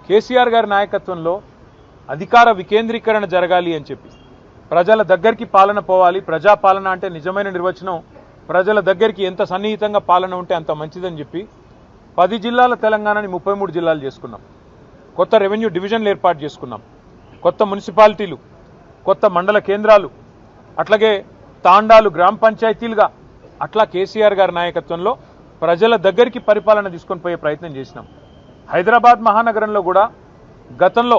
కేసీఆర్ గారి నాయకత్వంలో అధికార వికేంద్రీకరణ జరగాలి అని చెప్పి ప్రజల దగ్గరికి పాలన పోవాలి. ప్రజాపాలన అంటే నిజమైన నిర్వచనం ప్రజల దగ్గరికి ఎంత సన్నిహితంగా పాలన ఉంటే అంత మంచిదని చెప్పి 10 జిల్లాల తెలంగాణని 33 జిల్లాలు చేసుకున్నాం. కొత్త రెవెన్యూ డివిజన్లు ఏర్పాటు చేసుకున్నాం. కొత్త మున్సిపాలిటీలు, కొత్త మండల కేంద్రాలు, అట్లాగే తాండాలు గ్రామ పంచాయతీలుగా అట్లా కేసీఆర్ గారి నాయకత్వంలో ప్రజల దగ్గరికి పరిపాలన తీసుకొని పోయే ప్రయత్నం చేసినాం. హైదరాబాద్ మహానగరంలో కూడా గతంలో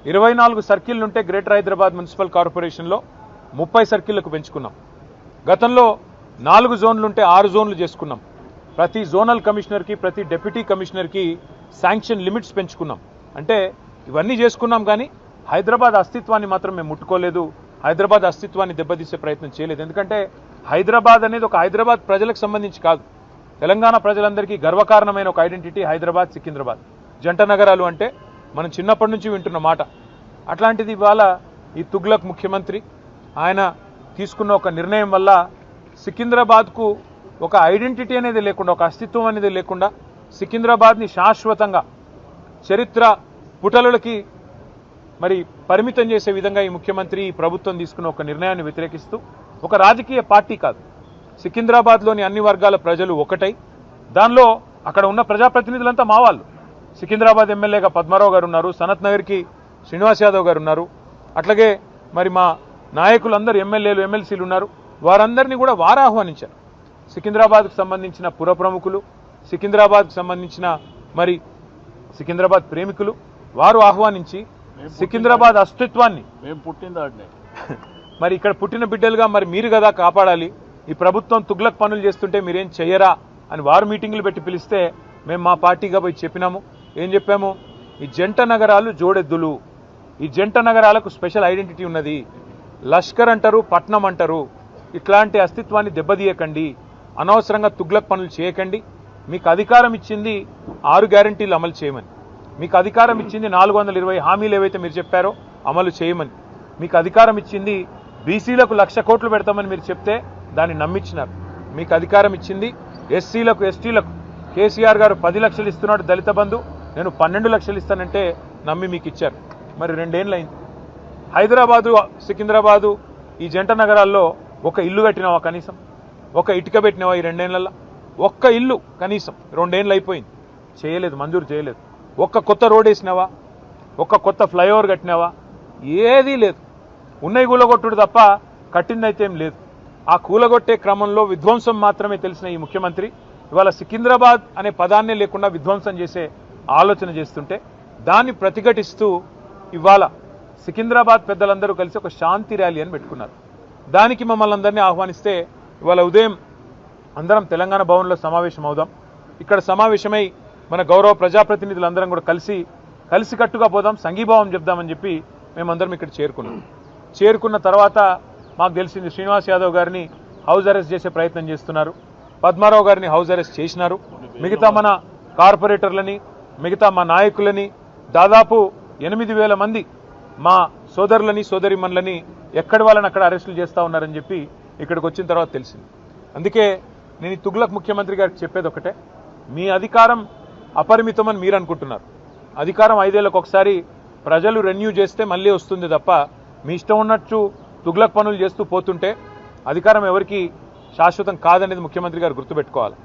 24 సర్కిళ్లుంటే గ్రేటర్ హైదరాబాద్ మున్సిపల్ కార్పొరేషన్లో 30 సర్కిళ్లకు పెంచుకున్నాం. గతంలో 4 జోన్లుంటే 6 జోన్లు చేసుకున్నాం. ప్రతి జోనల్ కమిషనర్కి, ప్రతి డిప్యూటీ కమిషనర్కి శాంక్షన్ లిమిట్స్ పెంచుకున్నాం. అంటే ఇవన్నీ చేసుకున్నాం, కానీ హైదరాబాద్ అస్తిత్వాన్ని మాత్రం మేము ముట్టుకోలేదు. హైదరాబాద్ అస్తిత్వాన్ని దెబ్బతీసే ప్రయత్నం చేయలేదు. ఎందుకంటే హైదరాబాద్ అనేది ఒక హైదరాబాద్ ప్రజలకు సంబంధించి కాదు, తెలంగాణ ప్రజలందరికీ గర్వకారణమైన ఒక ఐడెంటిటీ హైదరాబాద్, సికింద్రాబాద్ జంట నగరాలు అంటే మనం చిన్నప్పటి నుంచి వింటున్న మాట. అట్లాంటిది ఇవాళ ఈ తుగ్లక్ ముఖ్యమంత్రి ఆయన తీసుకున్న ఒక నిర్ణయం వల్ల సికింద్రాబాద్కు ఒక ఐడెంటిటీ అనేది లేకుండా, ఒక అస్తిత్వం అనేది లేకుండా సికింద్రాబాద్ని శాశ్వతంగా చరిత్ర పుటలకి మరి పరిమితం చేసే విధంగా ఈ ముఖ్యమంత్రి, ఈ ప్రభుత్వం తీసుకున్న ఒక నిర్ణయాన్ని వ్యతిరేకిస్తూ ఒక రాజకీయ పార్టీ కాదు, సికింద్రాబాద్లోని అన్ని వర్గాల ప్రజలు ఒకటై, దానిలో అక్కడ ఉన్న ప్రజాప్రతినిధులంతా మా వాళ్ళు. సికింద్రాబాద్ ఎమ్మెల్యేగా పద్మారావు గారు ఉన్నారు, సనత్ నగర్కి శ్రీనివాస్ యాదవ్ గారు ఉన్నారు, అట్లాగే మరి మా నాయకులందరూ ఎమ్మెల్యేలు, ఎమ్మెల్సీలు ఉన్నారు. వారందరినీ కూడా వారు ఆహ్వానించారు. సికింద్రాబాద్కు సంబంధించిన పుర ప్రముఖులు, సికింద్రాబాద్కు సంబంధించిన మరి సికింద్రాబాద్ ప్రేమికులు వారు ఆహ్వానించి సికింద్రాబాద్ అస్తిత్వాన్ని మరి ఇక్కడ పుట్టిన బిడ్డలుగా మరి మీరు కదా కాపాడాలి, ఈ ప్రభుత్వం తుగ్లక్ పనులు చేస్తుంటే మీరేం చెయ్యరా అని వారు మీటింగులు పెట్టి పిలిస్తే మేము మా పార్టీగా పోయి చెప్పినాము. ఏం చెప్పాము? ఈ జంట నగరాలు జోడెద్దులు, ఈ జంట నగరాలకు స్పెషల్ ఐడెంటిటీ ఉన్నది. లష్కర్ అంటారు, పట్నం అంటారు. ఇట్లాంటి అస్తిత్వాన్ని దెబ్బతీయకండి, అనవసరంగా తుగ్లక్ పనులు చేయకండి. మీకు అధికారం ఇచ్చింది 6 గ్యారంటీలు అమలు చేయమని, మీకు అధికారం ఇచ్చింది 420 హామీలు ఏవైతే మీరు చెప్పారో అమలు చేయమని, మీకు అధికారం ఇచ్చింది బీసీలకు 1,00,000 కోట్లు పెడతామని మీరు చెప్తే దాన్ని నమ్మించినారు. మీకు అధికారం ఇచ్చింది ఎస్సీలకు, ఎస్టీలకు కేసీఆర్ గారు 10 లక్షలు ఇస్తున్నాడు దళిత బంధు, నేను 12 లక్షలు ఇస్తానంటే నమ్మి మీకు ఇచ్చారు. మరి 2 ఏళ్ళు అయింది. హైదరాబాదు, సికింద్రాబాదు ఈ జంట నగరాల్లో ఒక ఇల్లు కట్టినావా? కనీసం ఒక ఇటుక పెట్టినావా ఈ 2 ఏళ్లలో? ఒక్క ఇల్లు కనీసం 2 ఏళ్ళు అయిపోయింది, చేయలేదు, మంజూరు చేయలేదు. ఒక్క కొత్త రోడ్ వేసినావా? ఒక్క కొత్త ఫ్లైఓవర్ కట్టినావా? ఏదీ లేదు. ఉన్నవి కూలగొట్టుడు తప్ప కట్టిందైతే ఏం లేదు. ఆ కూలగొట్టే క్రమంలో విధ్వంసం మాత్రమే తెలిసిన ఈ ముఖ్యమంత్రి ఇవాళ సికింద్రాబాద్ అనే పదాన్నే లేకుండా విధ్వంసం చేసే ఆలోచన చేస్తుంటే దాన్ని ప్రతిఘటిస్తూ ఇవాళ సికింద్రాబాద్ పెద్దలందరూ కలిసి ఒక శాంతి ర్యాలీ అని పెట్టుకున్నారు. దానికి మమ్మల్ని అందరినీ ఆహ్వానిస్తే ఇవాళ ఉదయం అందరం తెలంగాణ భవన్లో సమావేశం అవుదాం. ఇక్కడ సమావేశమై మన గౌరవ ప్రజాప్రతినిధులందరం కూడా కలిసికట్టుగా పోదాం, సంఘీభావం చెప్దామని చెప్పి మేమందరం ఇక్కడ చేరుకున్న తర్వాత మాకు తెలిసింది శ్రీనివాస్ యాదవ్ గారిని హౌస్ అరెస్ట్ చేసే ప్రయత్నం చేస్తున్నారు, పద్మారావు గారిని హౌస్ అరెస్ట్ చేసినారు, మిగతా మన కార్పొరేటర్లని, మిగతా మా నాయకులని దాదాపు 8,000 మంది మా సోదరులని, సోదరిమణులని ఎక్కడి వాళ్ళని అక్కడ అరెస్టులు చేస్తూ ఉన్నారని చెప్పి ఇక్కడికి వచ్చిన తర్వాత తెలిసింది. అందుకే నేను ఈ తుగ్లక్ ముఖ్యమంత్రి గారికి చెప్పేది ఒకటే, మీ అధికారం అపరిమితమని మీరు అనుకుంటున్నారు. అధికారం 5 ఏళ్లకు ఒకసారి ప్రజలు రెన్యూ చేస్తే మళ్ళీ వస్తుంది తప్ప మీ ఇష్టం ఉన్నట్టు తుగ్లక్ పనులు చేస్తూ పోతుంటే అధికారం ఎవరికి శాశ్వతం కాదనేది ముఖ్యమంత్రి గారు గుర్తుపెట్టుకోవాలి.